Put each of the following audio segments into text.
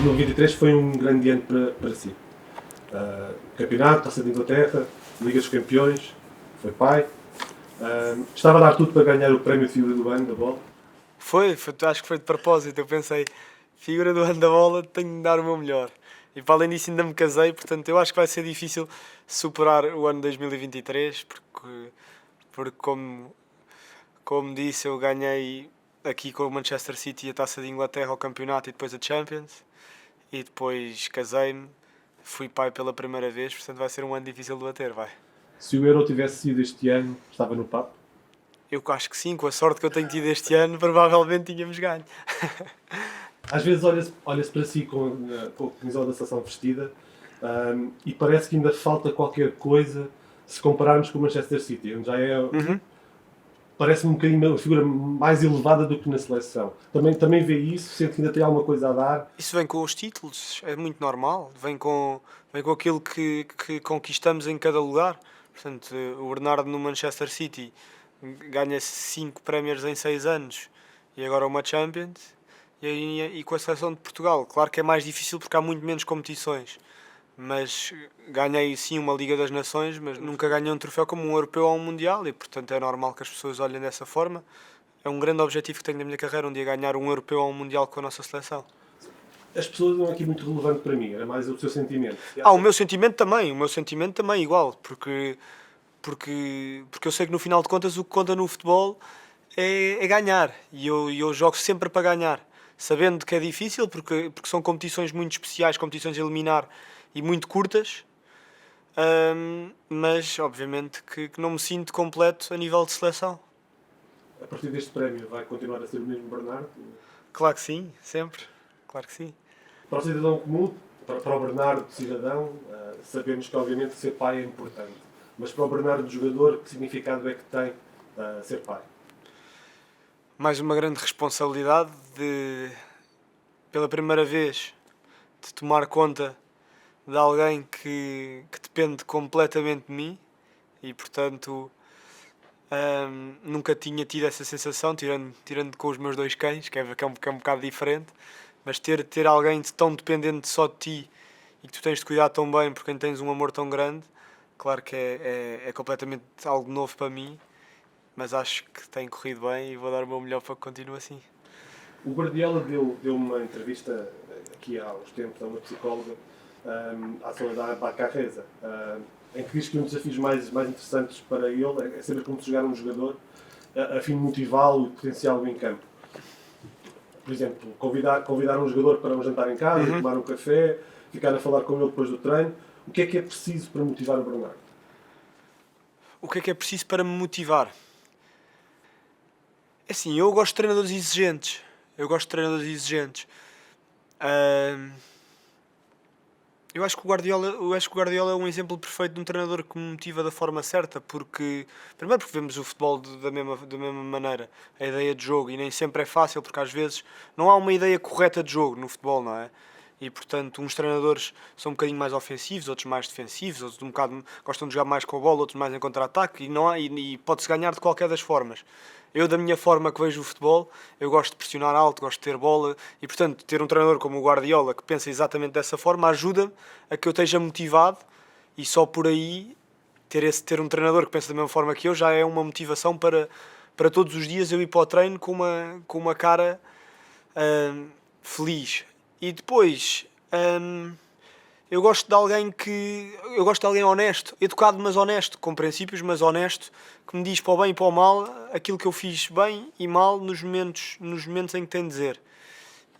2023 foi um grande ano para si. Campeonato, Taça de Inglaterra, Liga dos Campeões, foi pai. Estava a dar tudo para ganhar o prémio de figura do ano da bola? Acho que foi de propósito. Eu pensei, figura do ano da bola, tenho de dar o meu melhor. E para além disso ainda me casei, portanto eu acho que vai ser difícil superar o ano 2023, porque como disse, eu ganhei aqui com o Manchester City a Taça de Inglaterra, o campeonato e depois a Champions. E depois casei-me, fui pai pela primeira vez, portanto vai ser um ano difícil de bater, vai. Se o Euro tivesse sido este ano, estava no papo? Eu acho que sim, com a sorte que eu tenho tido este ano, provavelmente tínhamos ganho. Às vezes olha-se para si com a camisola da seleção vestida e parece que ainda falta qualquer coisa se compararmos com o Manchester City, onde já é... Parece-me um bocadinho uma figura mais elevada do que na seleção. Também vê isso? Sente que ainda tem alguma coisa a dar? Isso vem com os títulos, é muito normal. Vem com aquilo que conquistamos em cada lugar. Portanto, o Bernardo no Manchester City ganha 5 prémios em 6 anos e agora uma Champions. E com a seleção de Portugal, claro que é mais difícil porque há muito menos competições. Mas ganhei sim uma Liga das Nações, mas nunca ganhei um troféu como um europeu ou um mundial e portanto é normal que as pessoas olhem dessa forma. É um grande objetivo que tenho na minha carreira, um dia ganhar um europeu ou um mundial com a nossa seleção. As pessoas não é aqui muito relevante para mim, era mais o seu sentimento. O meu sentimento também igual, porque eu sei que no final de contas o que conta no futebol é ganhar e eu jogo sempre para ganhar, sabendo que é difícil porque são competições muito especiais, competições a eliminar e muito curtas, mas obviamente que não me sinto completo a nível de seleção. A partir deste prémio vai continuar a ser o mesmo Bernardo? Claro que sim, sempre, claro que sim. Para o cidadão comum, para o Bernardo cidadão, sabemos que obviamente ser pai é importante, mas para o Bernardo jogador, que significado é que tem ser pai? Mais uma grande responsabilidade de, pela primeira vez, de tomar conta de alguém que depende completamente de mim e, portanto, nunca tinha tido essa sensação, tirando com os meus 2 cães, que é um bocado diferente, mas ter alguém tão dependente só de ti e que tu tens de cuidar tão bem por quem tens um amor tão grande, claro que é completamente algo novo para mim, mas acho que tem corrido bem e vou dar o meu melhor para que continue assim. O Guardiola deu uma entrevista aqui há uns tempos a uma psicóloga, à Soledad Bacarreza, em que diz que um dos desafios mais interessantes para ele é saber como se jogar um jogador a fim de motivá-lo e potenciá-lo em campo. Por exemplo, convidar um jogador para um jantar em casa, tomar um café, ficar a falar com ele depois do treino. O que é preciso para motivar o Bernardo? O que é preciso para me motivar? É assim, eu gosto de treinadores exigentes. Eu acho que o Guardiola é um exemplo perfeito de um treinador que me motiva da forma certa, primeiro porque vemos o futebol da mesma maneira, a ideia de jogo, e nem sempre é fácil, porque às vezes não há uma ideia correta de jogo no futebol, não é? E portanto, uns treinadores são um bocadinho mais ofensivos, outros mais defensivos, outros gostam de jogar mais com a bola, outros mais em contra-ataque, e pode-se ganhar de qualquer das formas. Eu, da minha forma que vejo o futebol, eu gosto de pressionar alto, gosto de ter bola e, portanto, ter um treinador como o Guardiola que pensa exatamente dessa forma ajuda-me a que eu esteja motivado e só por aí ter um treinador que pensa da mesma forma que eu já é uma motivação para todos os dias eu ir para o treino com uma cara feliz. E depois... eu gosto de alguém honesto, educado mas honesto, com princípios mas honesto, que me diz para o bem e para o mal aquilo que eu fiz bem e mal nos momentos em que tem de dizer.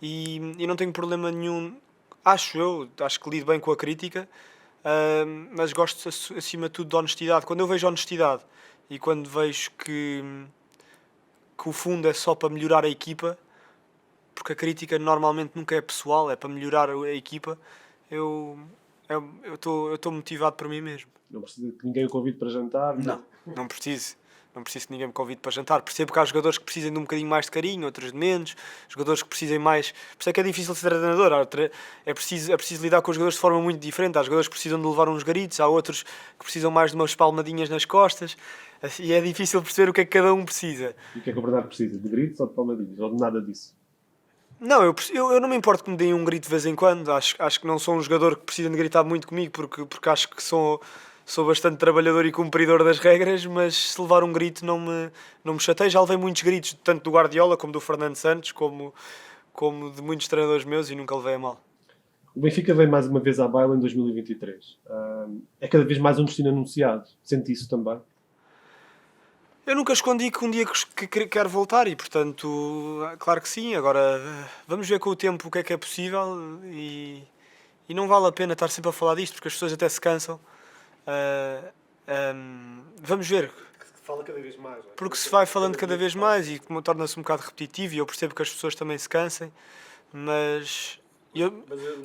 E não tenho problema nenhum, acho que lido bem com a crítica, mas gosto acima de tudo de honestidade. Quando eu vejo honestidade e quando vejo que o fundo é só para melhorar a equipa, porque a crítica normalmente nunca é pessoal, é para melhorar a equipa, eu estou motivado por mim mesmo. Não precisa que ninguém o convide para jantar? Não preciso que ninguém me convide para jantar. Percebo que há jogadores que precisem de um bocadinho mais de carinho, outros de menos, jogadores que precisem mais... Por isso é que é difícil ser treinador. É preciso lidar com os jogadores de forma muito diferente. Há jogadores que precisam de levar uns garitos, há outros que precisam mais de umas palmadinhas nas costas. E é difícil perceber o que é que cada um precisa. E o que é que o Bernardo precisa? De gritos ou de palmadinhas? Ou de nada disso? Não, eu não me importo que me deem um grito de vez em quando. Acho que não sou um jogador que precisa de gritar muito comigo, porque acho que sou bastante trabalhador e cumpridor das regras, mas se levar um grito não me chateia. Já levei muitos gritos, tanto do Guardiola como do Fernando Santos, como de muitos treinadores meus, e nunca levei a mal. O Benfica vem mais uma vez à baila em 2023. É cada vez mais um destino anunciado. Sente isso também? Eu nunca escondi que um dia quero voltar e, portanto, claro que sim. Agora, vamos ver com o tempo o que é possível e não vale a pena estar sempre a falar disto porque as pessoas até se cansam. Vamos ver. Fala cada vez mais. Não é? Porque se vai falando cada vez mais e como torna-se um bocado repetitivo e eu percebo que as pessoas também se cansem, mas...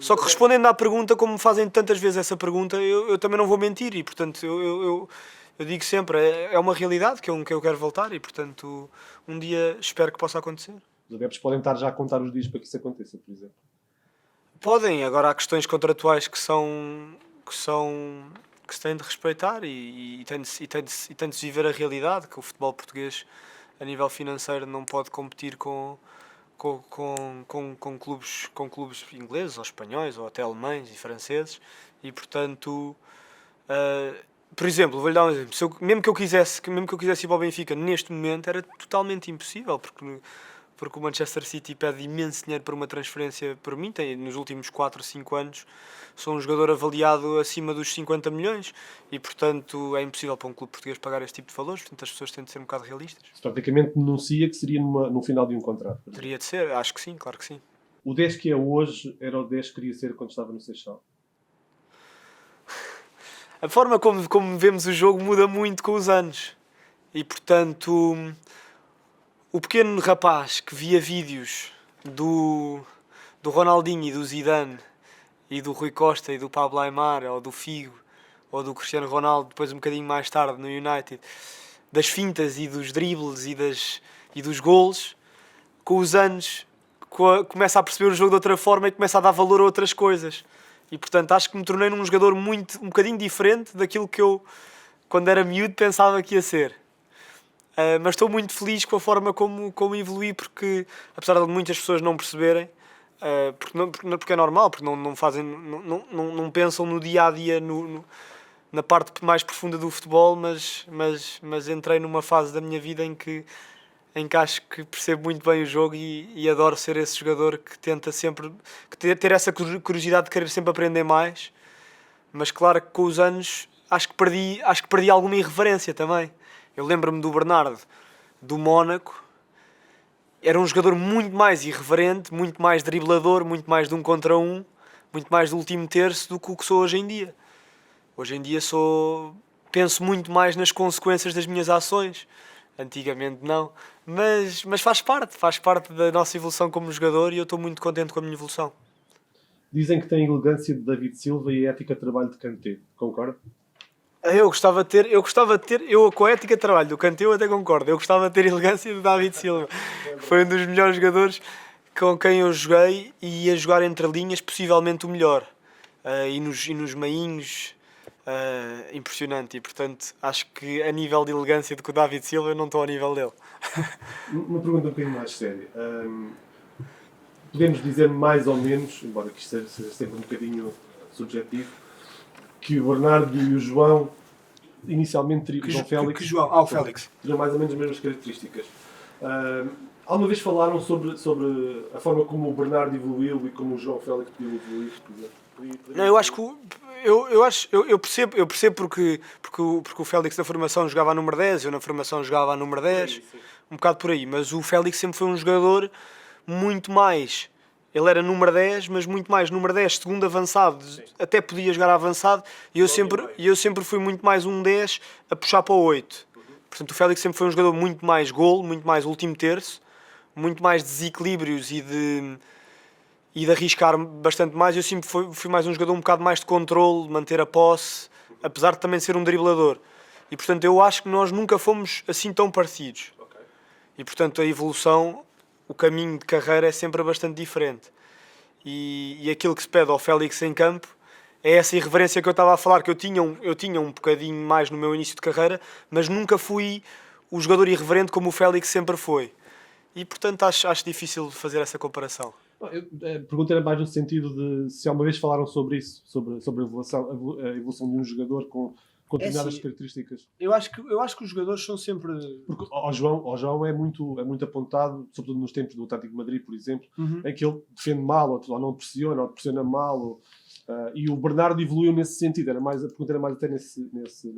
Só que respondendo à pergunta, como me fazem tantas vezes essa pergunta, eu também não vou mentir e, portanto, eu digo sempre, é uma realidade que eu quero voltar e, portanto, um dia espero que possa acontecer. Os adeptos podem estar já a contar os dias para que isso aconteça, por exemplo. Podem, agora há questões contratuais que se têm de respeitar e tem de se viver a realidade, que o futebol português, a nível financeiro, não pode competir com clubes ingleses ou espanhóis ou até alemães e franceses e, portanto, por exemplo, vou-lhe dar um exemplo. Mesmo que eu quisesse ir para o Benfica neste momento, era totalmente impossível, porque o Manchester City pede imenso dinheiro para uma transferência por mim. Nos últimos 4 ou 5 anos sou um jogador avaliado acima dos 50 milhões e, portanto, é impossível para um clube português pagar esse tipo de valores. Portanto, as pessoas têm de ser um bocado realistas. Se praticamente denuncia que seria no final de um contrato. Teria de ser, acho que sim, claro que sim. O 10 que é hoje era o 10 que queria ser quando estava no Seixal? A forma como vemos o jogo muda muito com os anos. E, portanto, o pequeno rapaz que via vídeos do Ronaldinho e do Zidane e do Rui Costa e do Pablo Aimar ou do Figo ou do Cristiano Ronaldo, depois um bocadinho mais tarde no United, das fintas e dos dribles e dos golos, com os anos começa a perceber o jogo de outra forma e começa a dar valor a outras coisas. E, portanto, acho que me tornei num jogador um bocadinho diferente daquilo que eu, quando era miúdo, pensava que ia ser. Mas estou muito feliz com a forma como evolui, porque, apesar de muitas pessoas não perceberem, porque é normal, porque não pensam no dia-a-dia, na parte mais profunda do futebol, mas entrei numa fase da minha vida em que acho que percebo muito bem o jogo e adoro ser esse jogador que tenta sempre ter essa curiosidade de querer sempre aprender mais, mas claro que com os anos acho que perdi alguma irreverência também. Eu lembro-me do Bernardo do Mónaco, era um jogador muito mais irreverente, muito mais driblador, muito mais de 1 contra 1, muito mais do último terço do que o que sou hoje em dia. Hoje em dia penso muito mais nas consequências das minhas ações. Antigamente não, mas faz parte da nossa evolução como jogador e eu estou muito contente com a minha evolução. Dizem que tem a elegância de David Silva e a ética de trabalho de Kanté, concorda? Eu gostava de ter, com a ética de trabalho do Kanté eu até concordo, eu gostava de ter a elegância de David Silva, foi um dos melhores jogadores com quem eu joguei e ia jogar entre linhas, possivelmente o melhor, e nos meinhos. Impressionante e, portanto, acho que a nível de elegância de que o David Silva eu não estou ao nível dele. Uma pergunta um bocadinho mais séria. Podemos dizer mais ou menos, embora que isto seja sempre um bocadinho subjetivo, que o Bernardo e o João inicialmente teriam o Félix teriam mais ou menos as mesmas características. Alguma vez falaram sobre a forma como o Bernardo evoluiu e como o João Félix podia evoluir? Não, eu acho que eu percebo porque o Félix na formação jogava a número 10, eu na formação jogava a número 10, sim. Um bocado por aí, mas o Félix sempre foi um jogador muito mais, ele era número 10, mas muito mais número 10, segundo avançado, sim. Até podia jogar avançado, e eu sempre fui muito mais um 10 a puxar para o 8. Portanto, o Félix sempre foi um jogador muito mais golo, muito mais último terço, muito mais desequilíbrios e de arriscar bastante mais. Eu sempre fui mais um jogador um bocado mais de controle, manter a posse, apesar de também ser um driblador. E, portanto, eu acho que nós nunca fomos assim tão parecidos. Okay. E, portanto, a evolução, o caminho de carreira é sempre bastante diferente. E aquilo que se pede ao Félix em campo é essa irreverência que eu estava a falar, que eu tinha um bocadinho mais no meu início de carreira, mas nunca fui o jogador irreverente como o Félix sempre foi. E, portanto, acho difícil fazer essa comparação. A pergunta era mais no sentido de se alguma vez falaram sobre isso, sobre a evolução de um jogador com É determinadas assim, características. eu acho que os jogadores são sempre. Porque ao João é muito apontado, sobretudo nos tempos do Atlético de Madrid, por exemplo, em que ele defende mal, ou não pressiona, ou pressiona mal. E o Bernardo evoluiu nesse sentido. A pergunta era mais até nesse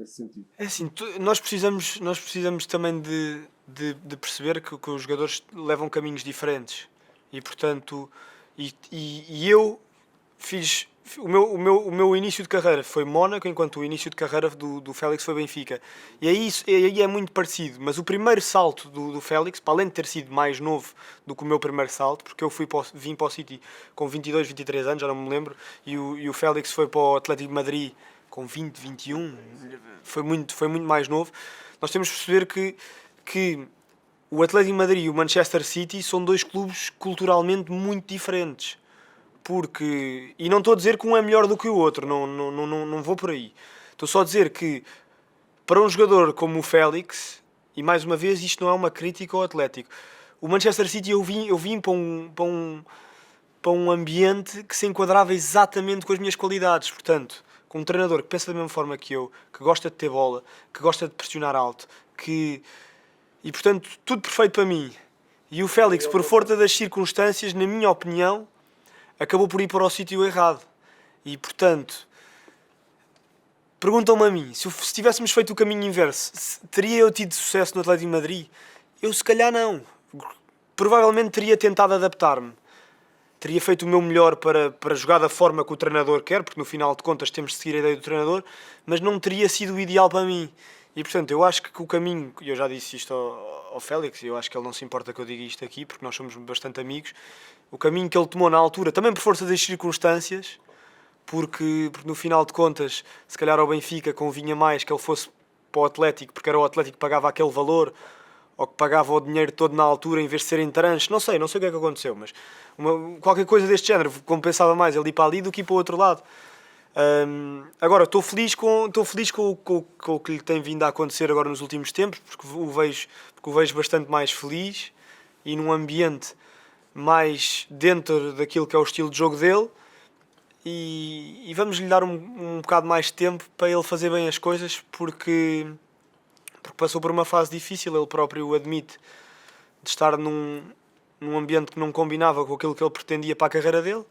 sentido. É assim, nós precisamos também de perceber que os jogadores levam caminhos diferentes. E portanto, eu fiz. O meu início de carreira foi Mónaco, enquanto o início de carreira do Félix foi Benfica. E aí é muito parecido. Mas o primeiro salto do Félix, para além de ter sido mais novo do que o meu primeiro salto, porque eu vim para o City com 22, 23 anos, já não me lembro, e o Félix foi para o Atlético de Madrid com 20, 21, foi muito mais novo. Nós temos de perceber que o Atlético de Madrid e o Manchester City são dois clubes culturalmente muito diferentes. E não estou a dizer que um é melhor do que o outro, não vou por aí. Estou só a dizer que para um jogador como o Félix, e mais uma vez isto não é uma crítica ao Atlético, o Manchester City eu vim para um ambiente que se enquadrava exatamente com as minhas qualidades. Portanto, com um treinador que pensa da mesma forma que eu, que gosta de ter bola, que gosta de pressionar alto, e portanto tudo perfeito para mim. E o Félix, por força das circunstâncias, na minha opinião, acabou por ir para o sítio errado. E portanto, perguntam-me a mim, se tivéssemos feito o caminho inverso, teria eu tido sucesso no Atlético de Madrid? Eu se calhar não. Provavelmente teria tentado adaptar-me. Teria feito o meu melhor para jogar da forma que o treinador quer, porque no final de contas temos de seguir a ideia do treinador, mas não teria sido o ideal para mim. E portanto, eu acho que o caminho, e eu já disse isto ao Félix, e eu acho que ele não se importa que eu diga isto aqui, porque nós somos bastante amigos, o caminho que ele tomou na altura, também por força das circunstâncias, porque no final de contas, se calhar ao Benfica convinha mais que ele fosse para o Atlético, porque era o Atlético que pagava aquele valor, ou que pagava o dinheiro todo na altura em vez de ser em tranches, não sei o que é que aconteceu, mas qualquer coisa deste género compensava mais ele ir para ali do que ir para o outro lado. Agora, estou feliz com o que lhe tem vindo a acontecer agora nos últimos tempos, porque o vejo bastante mais feliz e num ambiente mais dentro daquilo que é o estilo de jogo dele, e vamos lhe dar um bocado mais de tempo para ele fazer bem as coisas, porque passou por uma fase difícil, ele próprio o admite, de estar num ambiente que não combinava com aquilo que ele pretendia para a carreira dele.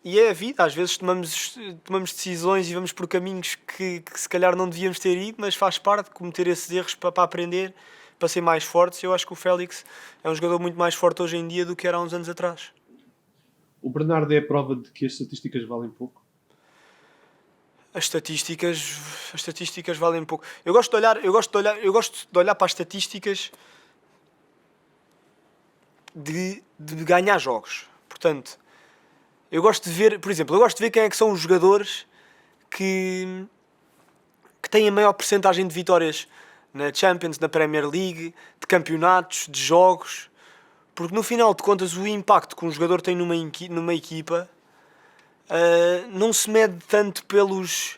E é a vida, às vezes tomamos decisões e vamos por caminhos que se calhar não devíamos ter ido, mas faz parte de cometer esses erros para aprender, para ser mais fortes. Eu acho que o Félix é um jogador muito mais forte hoje em dia do que era há uns anos atrás. O Bernardo é a prova de que as estatísticas valem pouco? As estatísticas valem pouco. Eu gosto de olhar para as estatísticas de ganhar jogos. Portanto, eu gosto de ver, por exemplo, quem é que são os jogadores que têm a maior percentagem de vitórias na Champions, na Premier League, de campeonatos, de jogos, porque no final de contas o impacto que um jogador tem numa equipa não se mede tanto pelos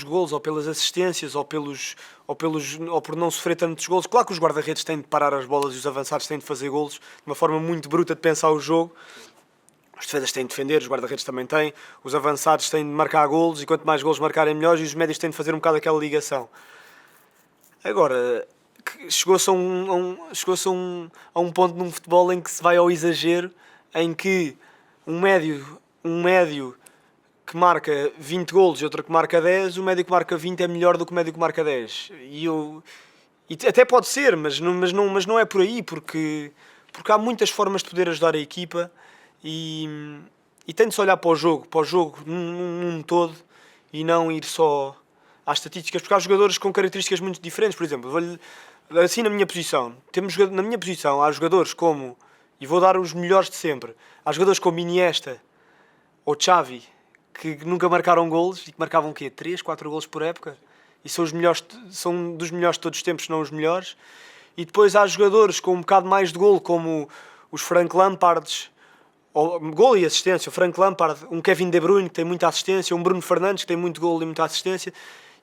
golos, ou pelas assistências, ou por não sofrer tantos golos. Claro que os guarda-redes têm de parar as bolas e os avançados têm de fazer golos, de uma forma muito bruta de pensar o jogo. Os defesas têm de defender, os guarda-redes também têm, os avançados têm de marcar golos, e quanto mais golos marcarem melhores, e os médios têm de fazer um bocado aquela ligação. Agora, chegou-se a um ponto num futebol em que se vai ao exagero, em que um médio que marca 20 golos e outro que marca 10, o médio que marca 20 é melhor do que o médio que marca 10. E até pode ser, mas não é por aí, porque há muitas formas de poder ajudar a equipa, e tem de se olhar para o jogo num todo, e não ir só às estatísticas, porque há jogadores com características muito diferentes. Por exemplo, assim na minha posição, há jogadores como, e vou dar os melhores de sempre, há jogadores como Iniesta ou Xavi, que nunca marcaram golos, e que marcavam o quê? 3, 4 golos por época, e são dos melhores de todos os tempos, se não os melhores. E depois há jogadores com um bocado mais de golo, como os Frank Lampards, golo e assistência, o Frank Lampard, um Kevin De Bruyne que tem muita assistência, um Bruno Fernandes que tem muito golo e muita assistência,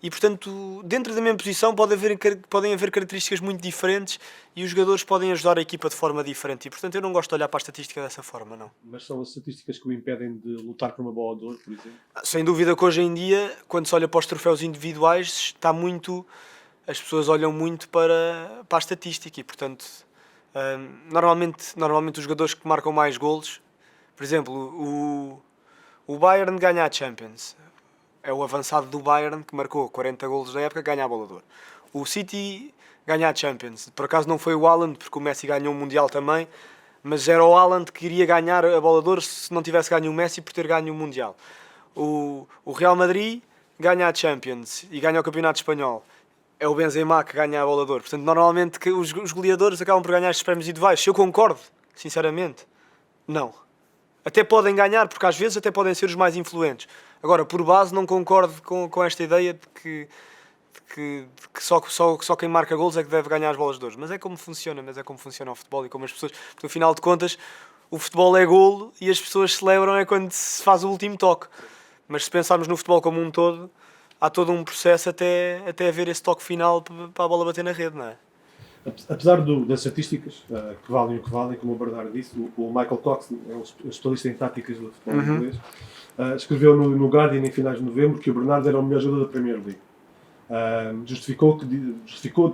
e portanto dentro da mesma posição podem haver características muito diferentes e os jogadores podem ajudar a equipa de forma diferente e portanto eu não gosto de olhar para a estatística dessa forma, não. Mas são as estatísticas que o impedem de lutar por uma bola de ouro, por exemplo? Sem dúvida que hoje em dia, quando se olha para os troféus individuais, está muito, as pessoas olham muito para a estatística e portanto normalmente os jogadores que marcam mais golos, por exemplo, o Bayern ganha a Champions. É o avançado do Bayern que marcou 40 golos da época, ganha a bola de ouro. O City ganha a Champions. Por acaso não foi o Haaland, porque o Messi ganhou o Mundial também, mas era o Haaland que iria ganhar a bola de ouro se não tivesse ganho o Messi por ter ganho o Mundial. O Real Madrid ganha a Champions e ganha o Campeonato Espanhol. É o Benzema que ganha a bola de ouro. Portanto, normalmente os goleadores acabam por ganhar estes prémios individuais. Se eu concordo, sinceramente, não. Até podem ganhar, porque às vezes até podem ser os mais influentes. Agora, por base, não concordo com esta ideia de que só quem marca golos é que deve ganhar as bolas de ouro. Mas é como funciona o futebol e como as pessoas... Porque, no final de contas, o futebol é golo e as pessoas celebram é quando se faz o último toque. Mas se pensarmos no futebol como um todo, há todo um processo até haver esse toque final para a bola bater na rede, não é? Apesar das estatísticas, que valem o que valem, como o Bernardo disse, o Michael Cox, é um especialista em táticas do futebol inglês, escreveu no Guardian em finais de novembro que o Bernardo era o melhor jogador da Premier League. Justificou que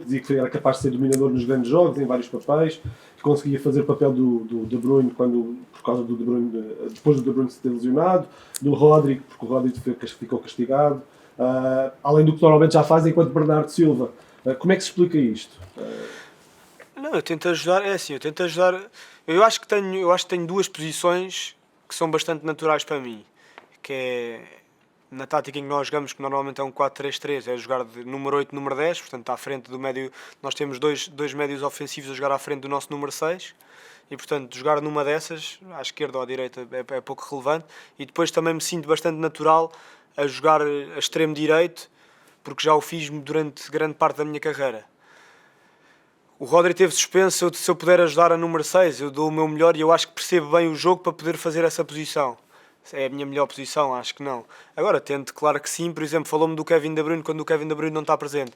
dizia que era capaz de ser dominador nos grandes jogos, em vários papéis, que conseguia fazer o papel do De Bruyne por causa do De Bruyne, depois do De Bruyne se ter lesionado, do Rodri, porque o Rodri ficou castigado, além do que normalmente já faz enquanto Bernardo Silva. Como é que se explica isto? Não, eu tento ajudar, eu acho que tenho duas posições que são bastante naturais para mim, que é na tática em que nós jogamos, que normalmente é um 4-3-3, é jogar de número 8, número 10, portanto à frente do médio, nós temos dois médios ofensivos a jogar à frente do nosso número 6, e portanto jogar numa dessas, à esquerda ou à direita, é pouco relevante, e depois também me sinto bastante natural a jogar a extremo direito, porque já o fiz durante grande parte da minha carreira. O Rodri teve suspenso, se eu puder ajudar a número 6, eu dou o meu melhor e eu acho que percebo bem o jogo para poder fazer essa posição. É a minha melhor posição? Acho que não. Agora, tento, claro que sim. Por exemplo, falou-me do Kevin De Bruyne quando o Kevin De Bruyne não está presente.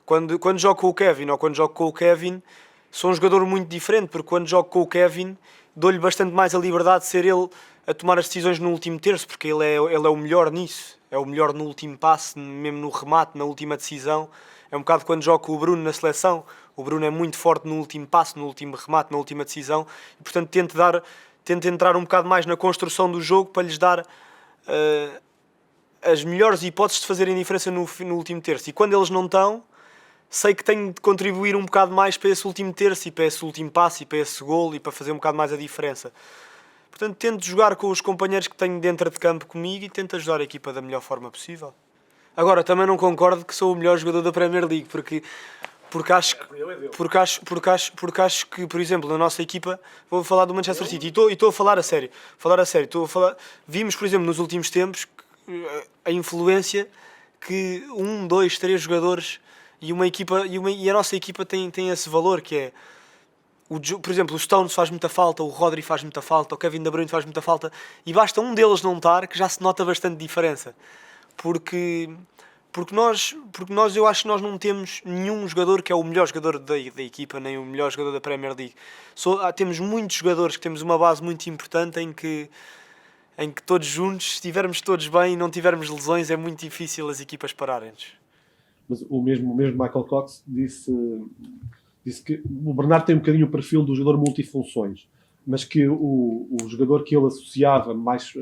Quando jogo com o Kevin ou quando jogo com o Kevin, sou um jogador muito diferente, porque quando jogo com o Kevin, dou-lhe bastante mais a liberdade de ser ele a tomar as decisões no último terço, porque ele é o melhor nisso. É o melhor no último passe, mesmo no remate, na última decisão. É um bocado quando jogo com o Bruno na seleção. O Bruno é muito forte no último passe, no último remate, na última decisão. E, portanto, tento entrar um bocado mais na construção do jogo para lhes dar as melhores hipóteses de fazerem diferença no último terço. E quando eles não estão, sei que tenho de contribuir um bocado mais para esse último terço e para esse último passe e para esse golo e para fazer um bocado mais a diferença. Portanto, tento jogar com os companheiros que tenho dentro de campo comigo e tento ajudar a equipa da melhor forma possível. Agora, também não concordo que sou o melhor jogador da Premier League, porque acho que, por exemplo, na nossa equipa, vou falar do Manchester City e estou a falar a sério. Vimos, por exemplo, nos últimos tempos a influência que 1, 2, 3 jogadores e uma equipa e a nossa equipa tem esse valor, que é por exemplo, o Stones faz muita falta, o Rodri faz muita falta, o Kevin De Bruyne faz muita falta, e basta um deles não estar que já se nota bastante diferença. Porque nós eu acho que nós não temos nenhum jogador que é o melhor jogador da equipa, nem o melhor jogador da Premier League. Temos muitos jogadores que temos uma base muito importante em que todos juntos, se estivermos todos bem e não tivermos lesões, é muito difícil as equipas pararem-nos. Mas o mesmo Michael Cox disse que o Bernardo tem um bocadinho o perfil do jogador multifunções, mas que o jogador que ele associava mais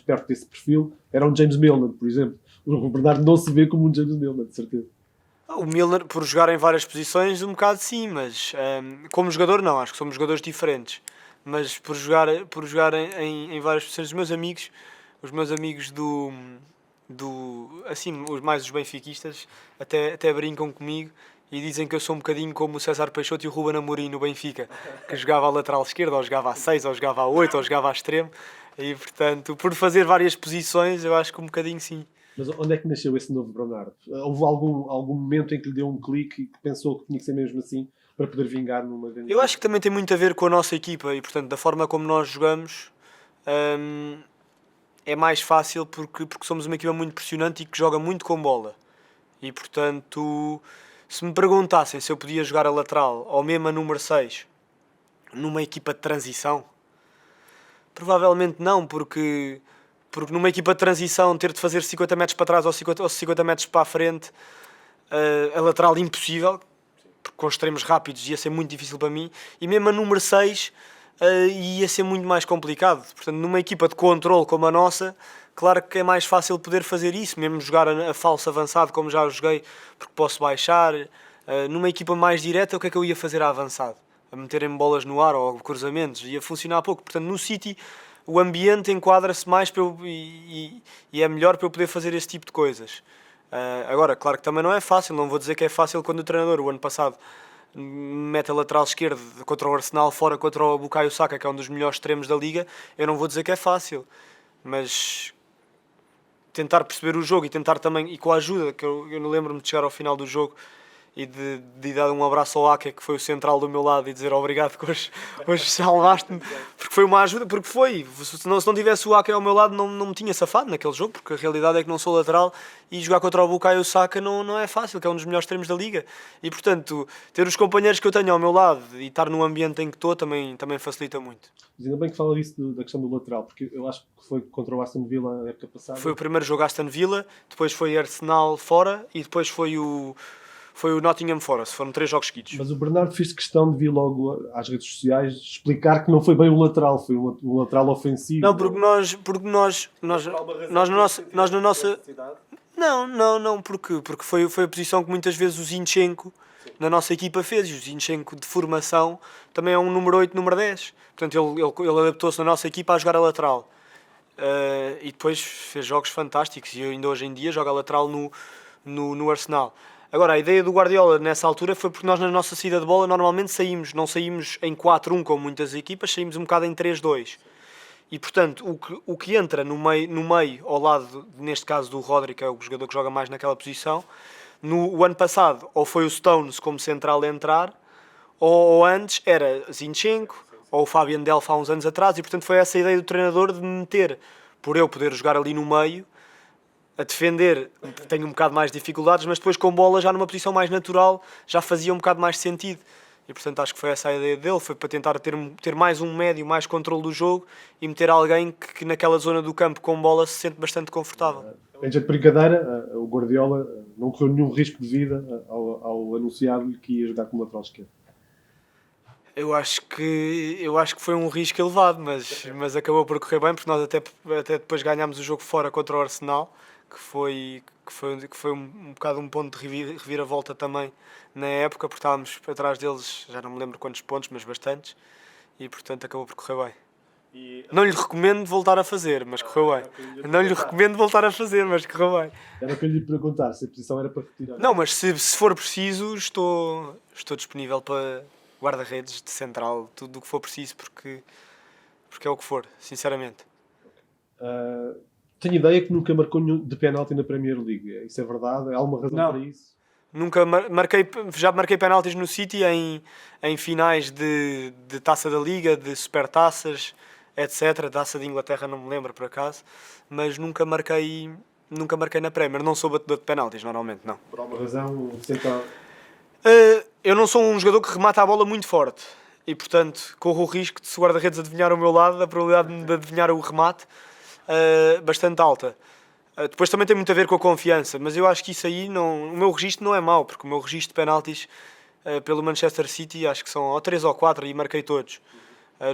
perto desse perfil era um James Milner, por exemplo. O Bernardo não se vê como um James Milner, de certeza. O Milner, por jogar em várias posições, um bocado sim, mas como jogador não, acho que somos jogadores diferentes. Mas por jogar em várias posições, os meus amigos assim, os benfiquistas, até brincam comigo e dizem que eu sou um bocadinho como o César Peixoto e o Ruben Amorim no Benfica, que jogava a lateral esquerda, ou jogava a 6, ou jogava a 8, ou jogava a extremo, e portanto, por fazer várias posições, eu acho que um bocadinho sim. Mas onde é que nasceu esse novo Bernardo? Houve algum momento em que lhe deu um clique e que pensou que tinha que ser mesmo assim para poder vingar numa grande... Eu acho que também tem muito a ver com a nossa equipa e, portanto, da forma como nós jogamos, é mais fácil porque somos uma equipa muito pressionante e que joga muito com bola. E portanto, se me perguntassem se eu podia jogar a lateral ou mesmo a número 6 numa equipa de transição, provavelmente não, porque numa equipa de transição ter de fazer 50 metros para trás ou 50 metros para a frente, a lateral impossível, porque com extremos rápidos ia ser muito difícil para mim, e mesmo a número 6 ia ser muito mais complicado. Portanto, numa equipa de controle como a nossa, claro que é mais fácil poder fazer isso, mesmo jogar a falso avançado como já joguei, porque posso baixar. Numa equipa mais direta, o que é que eu ia fazer a avançado? A meterem bolas no ar ou cruzamentos, ia funcionar pouco. Portanto, no City o ambiente enquadra-se mais para e é melhor para eu poder fazer esse tipo de coisas. Agora, claro que também não é fácil, não vou dizer que é fácil quando o treinador, o ano passado, mete a lateral esquerdo contra o Arsenal, fora contra o Bukayo Saka, que é um dos melhores extremos da liga, eu não vou dizer que é fácil, mas tentar perceber o jogo e tentar também, e com a ajuda, que eu não lembro-me de chegar ao final do jogo e de dar um abraço ao Ake, que foi o central do meu lado, e dizer obrigado que hoje salvaste-me, porque foi uma ajuda, porque foi, se não tivesse o Ake ao meu lado não me tinha safado naquele jogo, porque a realidade é que não sou lateral e jogar contra o Bukayo Saka não é fácil, que é um dos melhores extremos da liga, e portanto ter os companheiros que eu tenho ao meu lado e estar no ambiente em que estou também facilita muito. Mas ainda bem que fala isso da questão do lateral, porque eu acho que foi contra o Aston Villa na época passada. Foi o primeiro jogo Aston Villa, depois foi Arsenal fora e depois foi o Nottingham Forest. Foram 3 jogos seguidos. Mas o Bernardo fez questão de vir logo às redes sociais explicar que não foi bem o lateral, foi um lateral ofensivo. Não, porque nós na nossa... Não, porque foi a posição que muitas vezes o Zinchenko na nossa equipa fez, e o Zinchenko de formação também é um número 8, número 10. Portanto, ele adaptou-se na nossa equipa a jogar a lateral. E depois fez jogos fantásticos e ainda hoje em dia joga a lateral no Arsenal. Agora, a ideia do Guardiola nessa altura foi porque nós na nossa saída de bola normalmente não saímos em 4-1 como muitas equipas, saímos um bocado em 3-2. E portanto, o que entra no meio ao lado, neste caso do Rodri, que é o jogador que joga mais naquela posição, o ano passado ou foi o Stones como central a entrar, ou antes era Zinchenko ou o Fabian Delph há uns anos atrás, e portanto foi essa a ideia do treinador de me meter, por eu poder jogar ali no meio, a defender, tenho um bocado mais de dificuldades, mas depois com bola já numa posição mais natural já fazia um bocado mais sentido. E portanto acho que foi essa a ideia dele, foi para tentar ter mais um médio, mais controle do jogo e meter alguém que naquela zona do campo com bola se sente bastante confortável. Em jeito de brincadeira, o Guardiola não correu nenhum risco de vida ao anunciar-lhe que ia jogar como lateral esquerdo. Eu acho que foi um risco elevado, mas acabou por correr bem, porque nós até depois ganhámos o jogo fora contra o Arsenal, que foi um bocado um ponto de reviravolta também na época, porque estávamos atrás deles, já não me lembro quantos pontos, mas bastantes, e portanto acabou por correr bem. Não lhe recomendo voltar a fazer, mas correu bem. Não lhe recomendo voltar a fazer, mas correu bem. Era o que eu lhe perguntar, se a posição era para retirar. Não, mas se for preciso, estou disponível para guarda-redes, de central, tudo o que for preciso, porque é o que for, sinceramente. Tenho ideia que nunca marcou nenhum de penalti na Premier League. Isso é verdade? Há alguma razão para isso? Nunca já marquei penaltis no City em finais de Taça da Liga, de Supertaças, etc. Taça de Inglaterra não me lembro por acaso, mas nunca marquei na Premier. Não sou batedor de penaltis normalmente, não. Por alguma razão, eu não sou um jogador que remata a bola muito forte e portanto corro o risco de, se o guarda-redes adivinhar o meu lado, a probabilidade de adivinhar o remate bastante alta. Depois também tem muito a ver com a confiança, mas eu acho que isso aí, o meu registro não é mau, porque o meu registro de penaltis pelo Manchester City acho que são ou 3 ou 4 e marquei todos.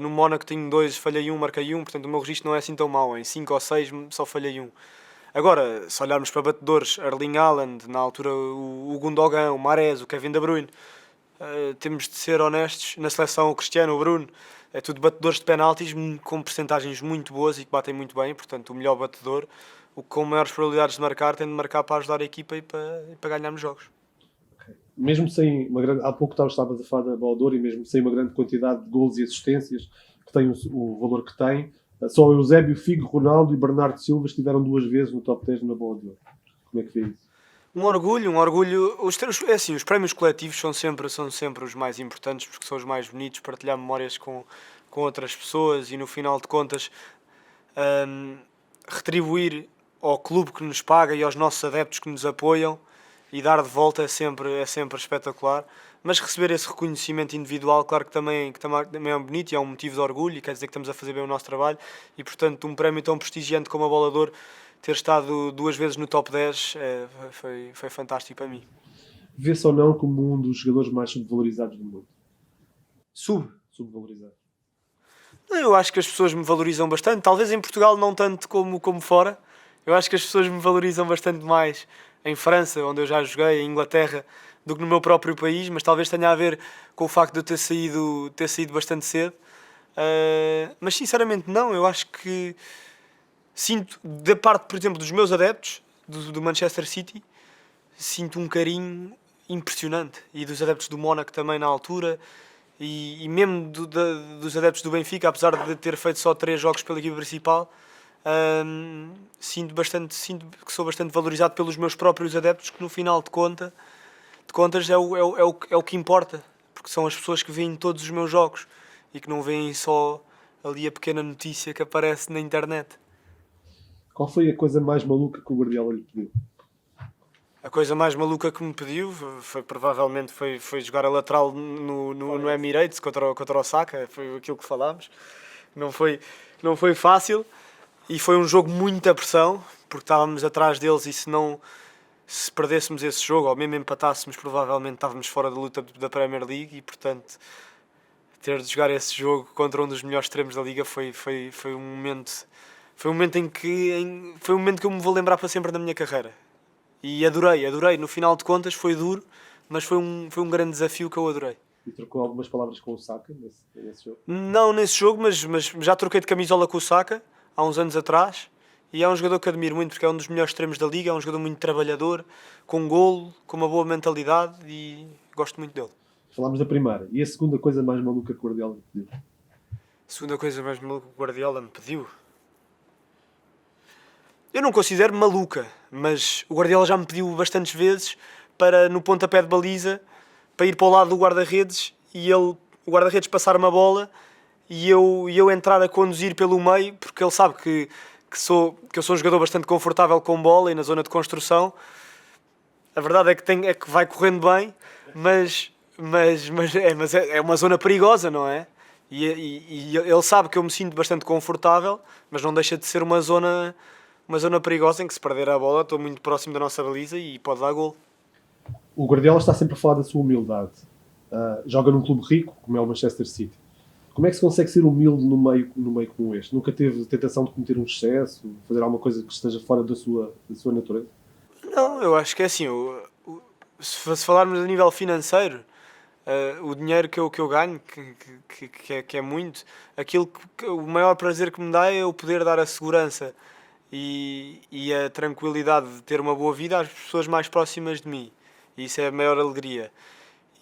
No Mónaco tenho 2, falhei 1, marquei 1, portanto o meu registro não é assim tão mau. Em 5 ou 6 só falhei 1. Agora, se olharmos para batedores, Erling Haaland, na altura o Gundogan, o Mahrez, o Kevin De Bruyne, temos de ser honestos, na seleção o Cristiano, o Bruno, é tudo batedores de penaltis com percentagens muito boas e que batem muito bem, portanto o melhor batedor, o que com maiores probabilidades de marcar, tem de marcar para ajudar a equipa e para ganharmos jogos. Okay. Mesmo sem uma grande... Há pouco estavas a falar da Bola de Ouro, e mesmo sem uma grande quantidade de golos e assistências, que tem o valor que tem, só Eusébio, Figo, Ronaldo e Bernardo Silva estiveram 2 vezes no top 10 na Bola de Ouro. Como é que vê isso? Um orgulho. Os prémios coletivos são sempre os mais importantes, porque são os mais bonitos, partilhar memórias com outras pessoas e no final de contas retribuir ao clube que nos paga e aos nossos adeptos que nos apoiam e dar de volta é sempre espetacular. Mas receber esse reconhecimento individual, claro que também é bonito e é um motivo de orgulho e quer dizer que estamos a fazer bem o nosso trabalho e, portanto, um prémio tão prestigiante como a Bola de Ouro, ter estado 2 vezes no top 10 foi fantástico para mim. Vê-se ou não como um dos jogadores mais subvalorizados do mundo? Subvalorizado. Eu acho que as pessoas me valorizam bastante, talvez em Portugal não tanto como fora. Eu acho que as pessoas me valorizam bastante mais em França, onde eu já joguei, em Inglaterra, do que no meu próprio país, mas talvez tenha a ver com o facto de eu ter saído bastante cedo. Mas sinceramente não, eu acho que sinto, da parte, por exemplo, dos meus adeptos do Manchester City, sinto um carinho impressionante. E dos adeptos do Mónaco também na altura, e mesmo dos adeptos do Benfica, apesar de ter feito só 3 jogos pela equipa principal, sinto que sou bastante valorizado pelos meus próprios adeptos, que no final de contas é o que importa, porque são as pessoas que veem todos os meus jogos e que não veem só ali a pequena notícia que aparece na internet. Qual foi a coisa mais maluca que o Guardiola lhe pediu? A coisa mais maluca que me pediu provavelmente foi jogar a lateral no Emirates contra o Saka, foi aquilo que falámos. Não foi fácil e foi um jogo muita pressão, porque estávamos atrás deles e se perdêssemos esse jogo ou mesmo empatássemos, provavelmente estávamos fora da luta da Premier League e, portanto, ter de jogar esse jogo contra um dos melhores extremos da Liga foi um momento foi um momento que eu me vou lembrar para sempre da minha carreira. E adorei. No final de contas foi duro, mas foi um grande desafio que eu adorei. E trocou algumas palavras com o Saka nesse jogo? Não nesse jogo, mas já troquei de camisola com o Saka há uns anos atrás. E é um jogador que admiro muito porque é um dos melhores extremos da Liga, é um jogador muito trabalhador, com golo, com uma boa mentalidade e gosto muito dele. Falámos da primeira. E a segunda coisa mais maluca que o Guardiola lhe pediu? A segunda coisa mais maluca que o Guardiola me pediu? Eu não considero maluca, mas o Guardiola já me pediu bastantes vezes para, no pontapé de baliza, para ir para o lado do guarda-redes e o guarda-redes passar uma bola e eu entrar a conduzir pelo meio, porque ele sabe que eu sou um jogador bastante confortável com bola e na zona de construção. A verdade é que vai correndo bem, mas é uma zona perigosa, não é? E ele sabe que eu me sinto bastante confortável, mas não deixa de ser uma zona perigosa em que, se perder a bola, estou muito próximo da nossa baliza e pode dar gol. O Guardiola está sempre a falar da sua humildade. Joga num clube rico, como é o Manchester City. Como é que se consegue ser humilde no meio como este? Nunca teve tentação de cometer um excesso, fazer alguma coisa que esteja fora da sua natureza? Não, eu acho que é assim. Se falarmos a nível financeiro, o dinheiro que eu ganho, que é muito, o maior prazer que me dá é eu poder dar a segurança e a tranquilidade de ter uma boa vida às pessoas mais próximas de mim. E isso é a maior alegria.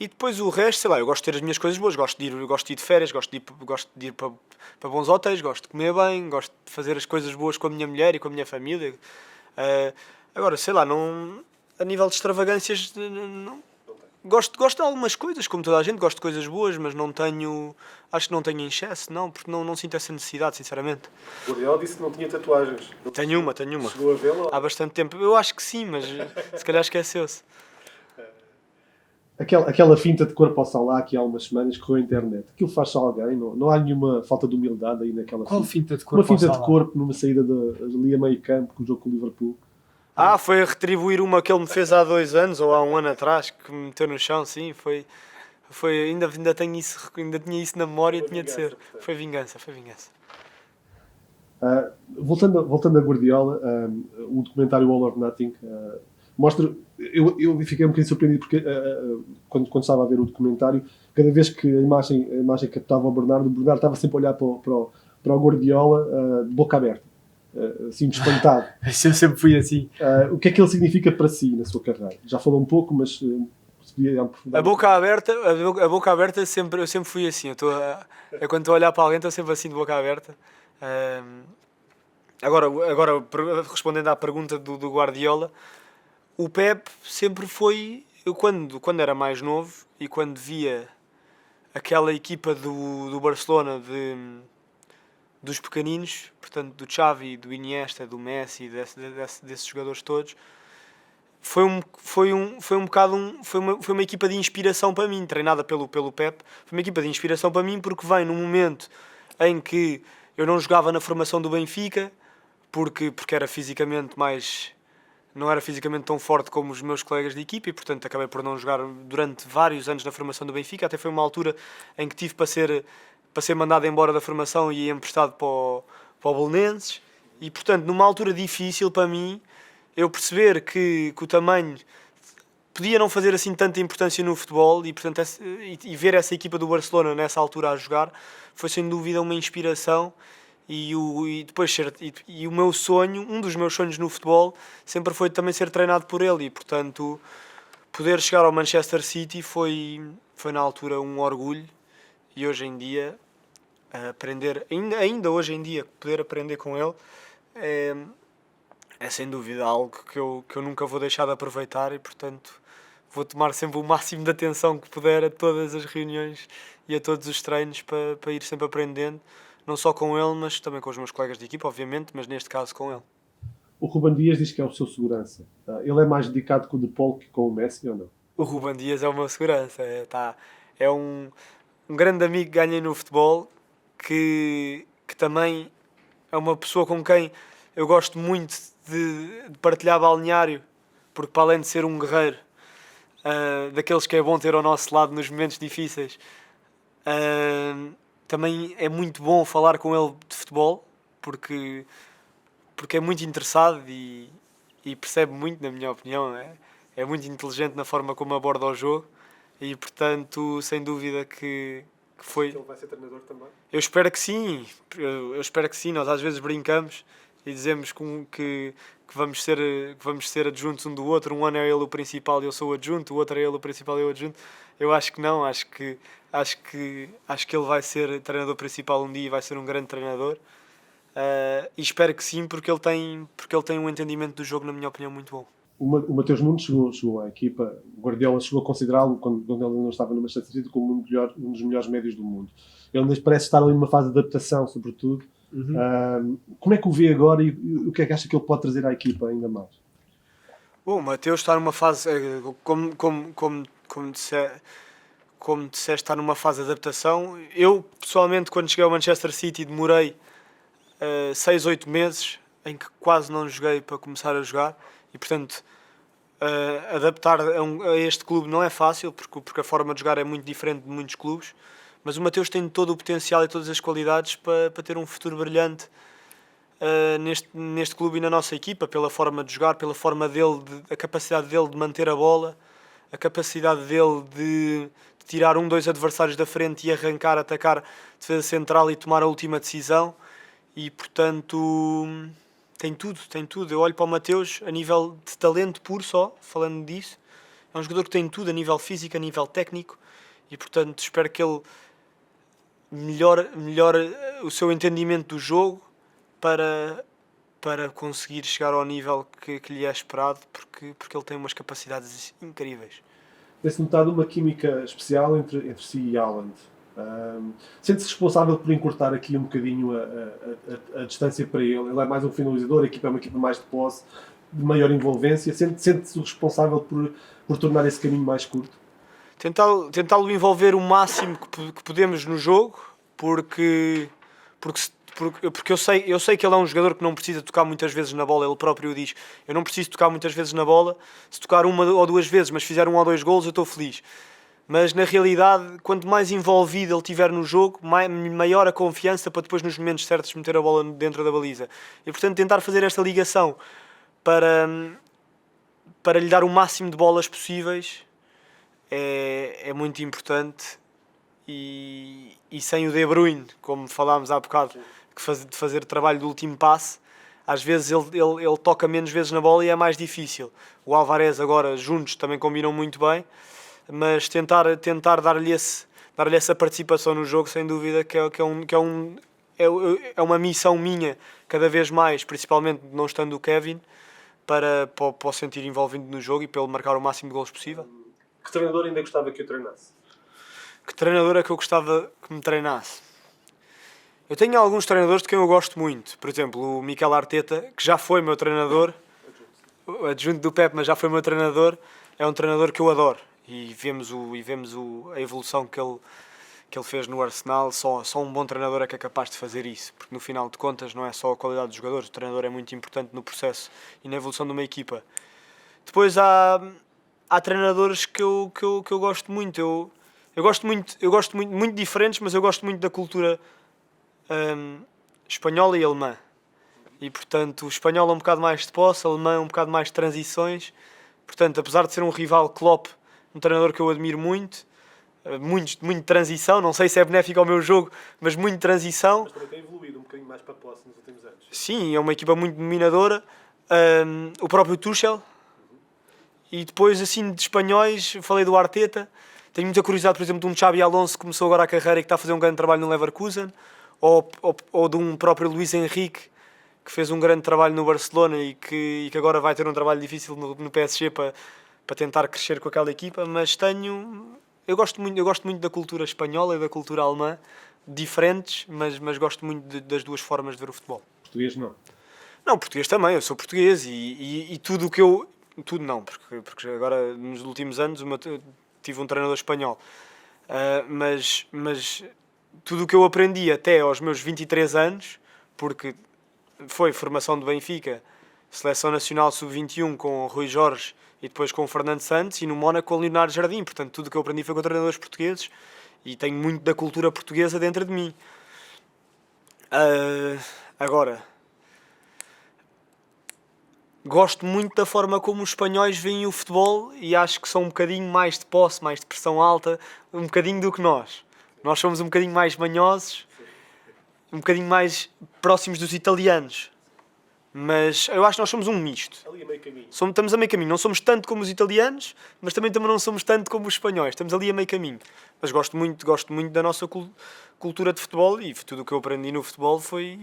E depois o resto, sei lá, eu gosto de ter as minhas coisas boas, gosto de ir de férias, gosto de ir para bons hotéis, gosto de comer bem, gosto de fazer as coisas boas com a minha mulher e com a minha família. Agora, sei lá, a nível de extravagâncias, não. Gosto de algumas coisas, como toda a gente, gosto de coisas boas, mas acho que não tenho em excesso, não, porque não sinto essa necessidade, sinceramente. O Guardiola disse que não tinha tatuagens. Tenho uma. Chegou a vê-la? Há bastante tempo. Eu acho que sim, mas se calhar esqueceu-se. Aquela finta de corpo ao Salah aqui há umas semanas correu a internet. Aquilo faz-se a alguém? Não há nenhuma falta de humildade aí naquela Qual finta de corpo? Uma finta de corpo numa saída ali a meio campo com o jogo com o Liverpool. Foi a retribuir uma que ele me fez há 2 anos ou há 1 ano atrás, que me meteu no chão, sim. Ainda tinha isso na memória e tinha de ser. Foi vingança. Voltando a Guardiola, o documentário All or Nothing mostra. Eu fiquei um bocadinho surpreendido porque quando estava a ver o documentário, cada vez que a imagem captava o Bernardo estava sempre a olhar para o Guardiola de boca aberta, assim, espantado. Eu sempre fui assim. O que é que ele significa para si na sua carreira? Já falou um pouco, mas a boca aberta, eu sempre fui assim. Quando estou a olhar para alguém, estou sempre assim de boca aberta. Agora respondendo à pergunta do Guardiola, o Pep sempre foi. Eu quando era mais novo e quando via aquela equipa do Barcelona dos pequeninos, portanto do Xavi, do Iniesta, do Messi, desses jogadores todos, foi uma equipa de inspiração para mim, treinada pelo Pep. Foi uma equipa de inspiração para mim porque vem num momento em que eu não jogava na formação do Benfica, porque era fisicamente não era fisicamente tão forte como os meus colegas de equipa e, portanto, acabei por não jogar durante vários anos na formação do Benfica. Até foi uma altura em que tive para ser mandado embora da formação e emprestado para o Belenenses. E, portanto, numa altura difícil para mim, eu perceber que o tamanho podia não fazer assim tanta importância no futebol e, portanto, e ver essa equipa do Barcelona nessa altura a jogar foi sem dúvida uma inspiração. E o meu sonho, um dos meus sonhos no futebol, sempre foi também ser treinado por ele e, portanto, poder chegar ao Manchester City foi na altura um orgulho. E hoje em dia, aprender, ainda hoje em dia, poder aprender com ele é sem dúvida algo que eu nunca vou deixar de aproveitar e, portanto, vou tomar sempre o máximo de atenção que puder a todas as reuniões e a todos os treinos para ir sempre aprendendo, não só com ele, mas também com os meus colegas de equipa, obviamente, mas neste caso com ele. O Ruben Dias diz que é o seu segurança. Ele é mais dedicado com o De Paul que com o Messi ou não? O Ruben Dias é o meu segurança. É um grande amigo que ganhei no futebol, que também é uma pessoa com quem eu gosto muito de partilhar balneário, porque para além de ser um guerreiro, daqueles que é bom ter ao nosso lado nos momentos difíceis, também é muito bom falar com ele de futebol, porque é muito interessado e percebe muito, na minha opinião. É muito inteligente na forma como aborda o jogo e, portanto, sem dúvida que foi... Ele vai ser treinador também? Eu espero que sim. Eu espero que sim. Nós às vezes brincamos e dizemos que vamos ser adjuntos um do outro. Um ano é ele o principal e eu sou o adjunto, o outro é ele o principal e eu o adjunto. Eu acho que não. Acho que ele vai ser treinador principal um dia e vai ser um grande treinador. E espero que sim, porque ele tem um entendimento do jogo, na minha opinião, muito bom. O Mateus Nunes chegou à equipa. O Guardiola chegou a considerá-lo, quando ele não estava no Manchester City, como um dos melhores médios do mundo. Ele parece estar ali numa fase de adaptação, sobretudo. Como é que o vê agora e o que é que acha que ele pode trazer à equipa ainda mais? Bom, o Mateus está numa fase, como disseste, está numa fase de adaptação. Eu, pessoalmente, quando cheguei ao Manchester City, demorei 6, 8 meses, em que quase não joguei para começar a jogar. E, portanto, adaptar a este clube não é fácil, porque a forma de jogar é muito diferente de muitos clubes. Mas o Mateus tem todo o potencial e todas as qualidades para ter um futuro brilhante neste clube e na nossa equipa, pela forma de jogar, pela forma dele, a capacidade dele de manter a bola, a capacidade dele de tirar 2 adversários da frente e arrancar, atacar defesa central e tomar a última decisão. E, portanto, tem tudo. Eu olho para o Mateus a nível de talento puro só, falando disso. É um jogador que tem tudo a nível físico, a nível técnico. E, portanto, espero que ele melhore o seu entendimento do jogo para conseguir chegar ao nível que lhe é esperado, porque ele tem umas capacidades incríveis. Tem-se notado uma química especial entre si e Haaland. Sente-se responsável por encurtar aqui um bocadinho a distância para ele. Ele é mais um finalizador, a equipa é uma equipa mais de posse, de maior envolvência. Sente-se responsável por tornar esse caminho mais curto? Tentá-lo envolver o máximo que podemos no jogo, porque eu sei que ele é um jogador que não precisa tocar muitas vezes na bola. Ele próprio diz: eu não preciso tocar muitas vezes na bola, se tocar 1 ou 2 vezes, mas fizer 1 ou 2 golos, eu estou feliz. Mas na realidade, quanto mais envolvido ele estiver no jogo, maior a confiança para depois nos momentos certos meter a bola dentro da baliza. E, portanto, tentar fazer esta ligação para lhe dar o máximo de bolas possíveis é muito importante. E sem o De Bruyne, como falámos há bocado, de fazer o trabalho do último passe, às vezes ele toca menos vezes na bola e é mais difícil. O Alvarez agora, juntos, também combinam muito bem, mas tentar dar-lhe essa participação no jogo, sem dúvida que é uma missão minha, cada vez mais, principalmente não estando o Kevin, para o sentir envolvido no jogo e para ele marcar o máximo de golos possível. Que treinador ainda gostava que o treinasse? Que treinador é que eu gostava que me treinasse? Eu tenho alguns treinadores de quem eu gosto muito. Por exemplo, o Mikel Arteta, que já foi meu treinador, o adjunto do Pep, mas já foi meu treinador, é um treinador que eu adoro. E vemos a evolução que ele fez no Arsenal. Só um bom treinador é que é capaz de fazer isso, porque no final de contas não é só a qualidade dos jogadores, o treinador é muito importante no processo e na evolução de uma equipa. Depois há treinadores que eu gosto muito. Eu gosto muito diferentes, mas eu gosto muito da cultura espanhola e alemã. E portanto o espanhol é um bocado mais de posse, o alemão é um bocado mais de transições. Portanto, apesar de ser um rival, Klopp, um treinador que eu admiro muito, muito de transição, não sei se é benéfico ao meu jogo, mas muito de transição. Mas também tem evoluído um bocadinho mais para a posse nos últimos anos. Sim, é uma equipa muito dominadora. O próprio Tuchel. E depois, assim, de espanhóis, falei do Arteta. Tenho muita curiosidade, por exemplo, de um Xabi Alonso que começou agora a carreira e que está a fazer um grande trabalho no Leverkusen. Ou de um próprio Luís Henrique, que fez um grande trabalho no Barcelona e que agora vai ter um trabalho difícil no PSG para tentar crescer com aquela equipa. Mas eu gosto muito da cultura espanhola e da cultura alemã, diferentes, mas gosto muito das duas formas de ver o futebol. Português não? Não, português também, eu sou português e tudo o que eu... Tudo não, porque agora nos últimos anos tive um treinador espanhol. Mas tudo o que eu aprendi até aos meus 23 anos, porque foi formação do Benfica, Seleção Nacional Sub-21 com o Rui Jorge e depois com o Fernando Santos, e no Mónaco com o Leonardo Jardim. Portanto, tudo o que eu aprendi foi com treinadores portugueses e tenho muito da cultura portuguesa dentro de mim. Agora, gosto muito da forma como os espanhóis veem o futebol e acho que são um bocadinho mais de posse, mais de pressão alta, um bocadinho do que nós. Nós somos um bocadinho mais manhosos, um bocadinho mais próximos dos italianos. Mas eu acho que nós somos um misto. Ali a meio caminho. Estamos a meio caminho. Não somos tanto como os italianos, mas também não somos tanto como os espanhóis. Estamos ali a meio caminho. Mas gosto muito da nossa cultura de futebol e tudo o que eu aprendi no futebol foi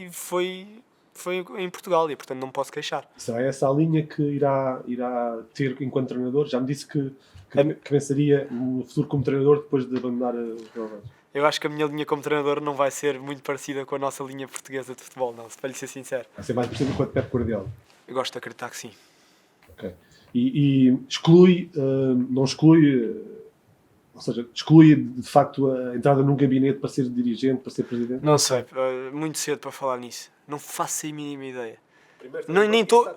em Portugal e, portanto, não me posso queixar. Será essa a linha que irá ter enquanto treinador? Já me disse que pensaria no futuro como treinador depois de abandonar os relevantes. Eu acho que a minha linha como treinador não vai ser muito parecida com a nossa linha portuguesa de futebol, não, para lhe ser sincero. Vai ser mais parecido com a de Pep Guardiola. Eu gosto de acreditar que sim. Ok. E exclui, não exclui, ou seja, exclui de facto a entrada num gabinete para ser dirigente, para ser presidente? Não sei, muito cedo para falar nisso. Não faço a mínima ideia. Nem estou...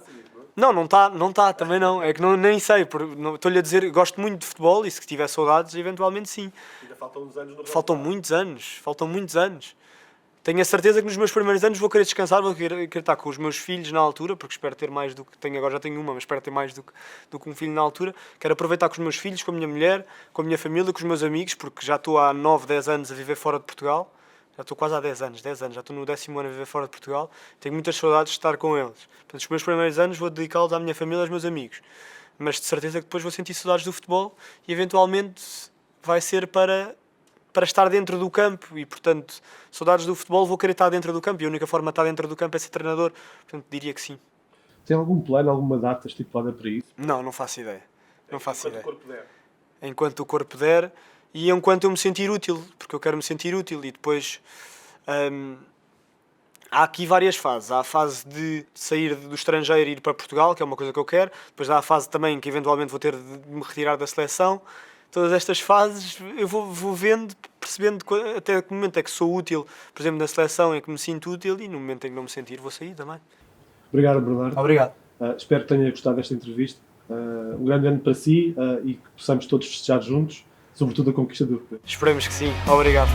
Não está, também não. É que nem sei. Estou-lhe a dizer, gosto muito de futebol e se tiver saudades, eventualmente sim. Ainda faltam uns anos no Faltam muitos anos. Tenho a certeza que nos meus primeiros anos vou querer descansar, vou querer estar com os meus filhos na altura, porque espero ter mais do que tenho agora, já tenho uma, mas espero ter mais do que um filho na altura. Quero aproveitar com os meus filhos, com a minha mulher, com a minha família, com os meus amigos, porque já estou há 9, 10 anos a viver fora de Portugal. Já estou quase há 10 anos, já estou no 10º ano a viver fora de Portugal. Tenho muitas saudades de estar com eles. Portanto, os meus primeiros anos vou dedicá-los à minha família e aos meus amigos. Mas de certeza que depois vou sentir saudades do futebol e eventualmente vai ser para estar dentro do campo e, portanto, saudades do futebol, vou querer estar dentro do campo e a única forma de estar dentro do campo é ser treinador. Portanto, diria que sim. Tem algum plano, alguma data estipulada para isso? Não faço ideia. Enquanto o corpo der. Enquanto o corpo der e enquanto eu me sentir útil, porque eu quero me sentir útil. E depois há aqui várias fases. Há a fase de sair do estrangeiro e ir para Portugal, que é uma coisa que eu quero. Depois há a fase também que eventualmente vou ter de me retirar da seleção. Todas estas fases eu vou vendo, percebendo até que momento é que sou útil, por exemplo, na seleção em que me sinto útil e no momento em que não me sentir vou sair também. Obrigado, Bernardo. Obrigado. Espero que tenha gostado desta entrevista. Um grande ano para si e que possamos todos festejar juntos, sobretudo a conquista do europeu. Esperemos que sim. Obrigado.